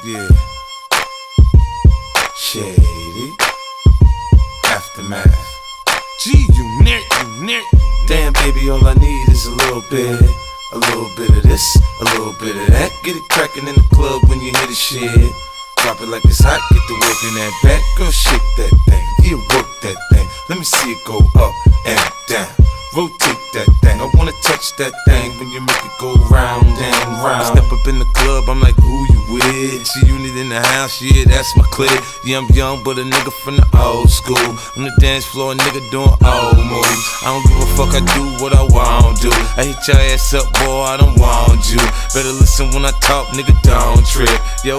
Yeah. Shady. Aftermath. G-Unit. Damn, baby, all I need is a little bit of this, a little bit of that. Get it crackin' in the club when you hear the shit. Drop it like it's hot, get the work in that back. Girl, shake that thing, yeah, work that thing. Let me see it go up and down. Rotate that thing, I wanna touch that thing when you make it go round and round. I step up in the club, I'm like, who you with? G-Unit in the house, yeah, that's my clique. Yeah, I'm young, but a nigga from the old school. On the dance floor, a nigga doing old moves. I don't give a fuck, I do what I want to. I hit your ass up, boy, I don't want you. Better listen when I talk, nigga, don't trip. Yo,